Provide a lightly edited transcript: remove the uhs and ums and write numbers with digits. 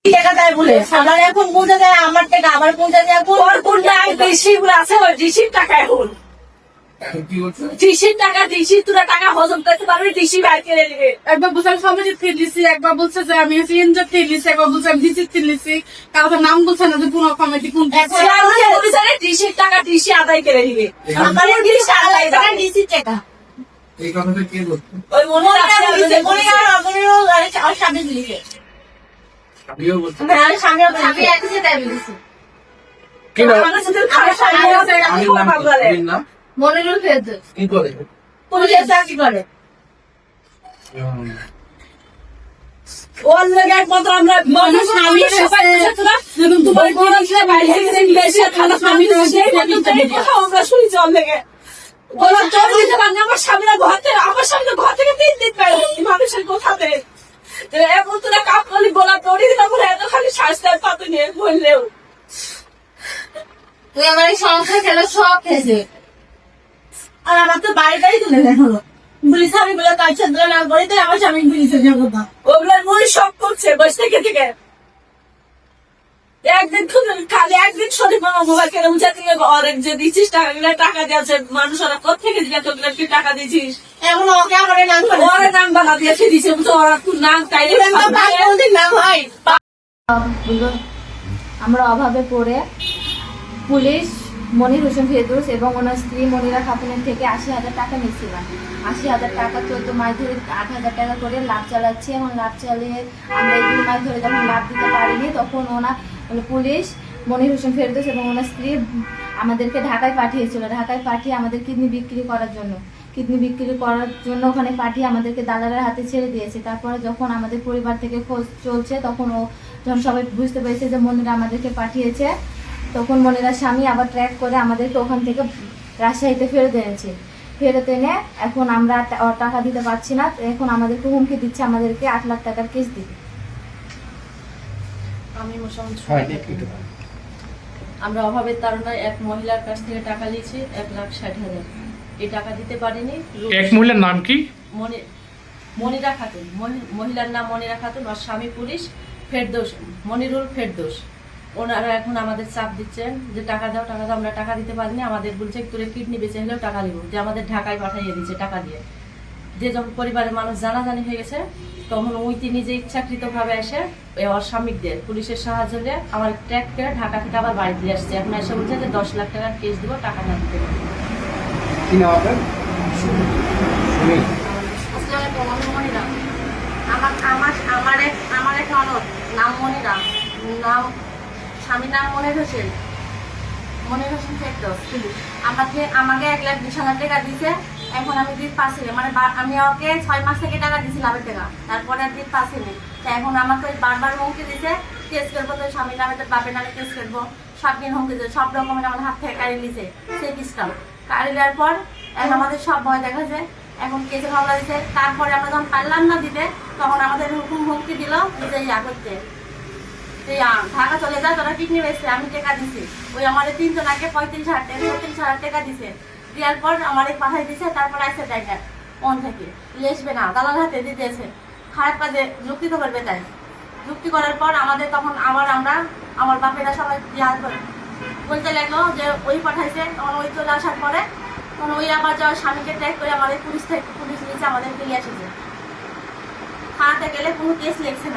টাকা দেয় বলে আমার এখন বুঝে যায় আমার টাকা আমার বুঝে যায় ওর কোন ডিসি গুলো আছে ওই ডিসির টাকা এখন ডিসির টাকা ডিসি তোরা টাকা হজম করতে পারবি ডিসি বাইর করে দিবে। একবার বলছে আমি সমাজের থেকে দিচ্ছি, একবার বলছে যে আমি এনজিও থেকে দিচ্ছি, একবার বলছে আমি ডিসি থেকে দিচ্ছি। কারোর নাম বলছে না যে পুরো কমিটি কোন ডিসির টাকা ডিসি আদায় করে দিবে। আমার ডিসি আদায় টাকা ডিসি টাকা এই কথাটা কে বলছে? ওই মনে আমার স্বামী দিয়েছে আমিও বলছি। আমার স্বামী আমি একই টাইম দিয়েছি কি নাম? আমার সাথে আমার স্বামী আছে, আমি আমির নাম কথা কি? বলে। আমির নাম? মনিরুল ফেরদৌস কি করে? পুলিশে চাকরি করে ওর লেগে একমাত্র আমরা মানুষ আমি সবাই তোরা যেমন তোমার তোমার কোন ছেলে বাইরে থেকে বেশি খানা স্বামী সেই কথা আমরা শুনছি ওর লেগে বলা চল দিতে পারি আমার সামনে ঘর থেকে আমার সামনে ঘর থেকে 3 দিন পাই মানুষের কথাতে এখন তোরা কাপ করলি বলা তোরই দিলাম বলে এত খালি স্বাস্থ্যের পাতে নিয়ে বললেও তুই আমার এই সংসার খেলে সব খেয়েছে আর আমার তো বাড়িটাই তুলে দেখো পুলিশ আমি বলে কাজ ছাত্র না করে তো আমার স্বামী পুলিশে যাবো না ওগুলোর মনে শখ করছে বসে থেকে থেকে একদিন খালি একদিন শরীর মোবাইল কেন উঠে থেকে অনেক যে দিচ্ছিস টাকা দিয়েছে মানুষ ওরা কোথেকে দিলে তোকে তুই টাকা দিছিস এখন ওকে আমার নাম করে ওরা নাম বানা দিয়েছে দিছে ওরা তুই নাম তাইলে না ভাই আমরা অভাবে পড়ে পুলিশ মনির হোসেন ফেরদৌস এবং ওনার স্ত্রী মনিরা খাতুনের থেকে 80,000 টাকা নিয়েছিলাম। 80,000 টাকা 14 মাস ধরে 8,000 টাকা করে লাভ চালাচ্ছি এবং লাভ চালিয়ে আমরা এই 2 মাস ধরে যখন লাভ দিতে পারিনি তখন পুলিশ মনির হোসেন ফেরদৌস এবং ওনার স্ত্রী আমাদেরকে ঢাকায় পাঠিয়েছিল। ঢাকায় পাঠিয়ে আমাদের কিডনি বিক্রি করার জন্য ওখানে পাঠিয়ে আমাদেরকে দালালের হাতে ছেড়ে দিয়েছে। তারপরে যখন আমাদের পরিবার থেকে খোঁজ চলছে তখন যখন সবাই বুঝতে পেরেছে যে মনিরা আমাদেরকে পাঠিয়েছে তখন মনিরার স্বামী আবার ট্র্যাক করে আমাদেরকে ওখান থেকে রাজশাহীতে ফেরত এনে এখন আমরা টাকা দিতে পারছি না। এখন আমাদেরকে হুমকি দিচ্ছে আমাদেরকে 8 লাখ টাকার কেস দিতে। আমি মোসাম্মদ হ্যাঁ, সুমনা। ঠিক আছে। আমরা অভাবের তাড়নায় এক মহিলার কাছ থেকে টাকা নিয়েছি 1,60,000। এই টাকা দিতে পারিনি। এক মহিলার নাম কি? মনিরা খাতুন, মহিলার নাম মনিরা খাতুন, আর স্বামী পুলিশ ফেরদৌস, মনিরুল ফেরদৌস। ওনারা এখন আমাদের চাপ দিচ্ছেন যে টাকা দাও আমরা টাকা দিতে পারিনি। আমাদের বলছে তোরে কিডনি বেঁচে হলেও টাকা দিব, যে আমাদের ঢাকায় পাঠিয়ে দিচ্ছে টাকা দিয়ে। যে যখন পরিবারের মানুষ জানাজানি হয়ে গেছে তখন ওইটি নিজে ইচ্ছাকৃতভাবে এসে ওর স্বামীদের পুলিশের সাহায্য নিয়ে আমার ট্র্যাক করে ঢাকা থেকে আবার বাড়ি দিয়ে আসছে। এখন এসে বলছে যে 10 লাখ টাকার কেস দিব, টাকা না দিতে পারি। কি নাম আপনার? সুনীল। মনিরা আমার এক ননদ নাম মনিরা, নাম স্বামীর নাম মনির হোসেন ফেরদৌস। আমাকে 1,20,000 টাকা দিছে। এখন আমি দিতে পারছি না, মানে আমি ওকে 6 মাস থেকে টাকা দিছি লাভের টাকা, তারপরে আর দিতে পারছি না। এখন আমাকে বারবার হুমকি দিছে কেস করবো, তো স্বামীর নামে তো বাপের নামে কেস করবো, সব দিন হুমকি দিচ্ছে, সব রকমের আমার হাত থেকে কাড়ি নিছে। সে কিসটাম কাড়ি দেওয়ার পর এখন আমাদের সব ভয় দেখাচ্ছে, এখন কেসে মামলা দিছে। তারপরে আমরা যখন পারলাম না দিতে তখন আমাদের হুমকি দিল যে ইয়া করতে ঢাকা চলে যায়, তোরা কিডনি বেচছে। আমি টাকা দিছি, ওই আমাদের 3 জনাকে 35,000 টাকা দিছে। দেওয়ার পর আমার পাঠাই দিছে। তারপর আসছে টাকা মন থেকে লেসবে না, দালাল হাতে দিয়ে দিয়েছে। খারাপ কাজে যুক্তি তো করবে, তাই যুক্তি করার পর আমাদের তখন আমার বাপেরা সবাই বলতে লাগলো যে ওই পাঠাইছে। তখন ওই চলে আসার পরে তখন ওই আবার যাওয়ার স্বামীকে ট্র্যাক করে আমাদের পুলিশ নিচে আমাদেরকে নিয়ে এসেছে। থানাতে গেলে কোনো কেস লেগছে না।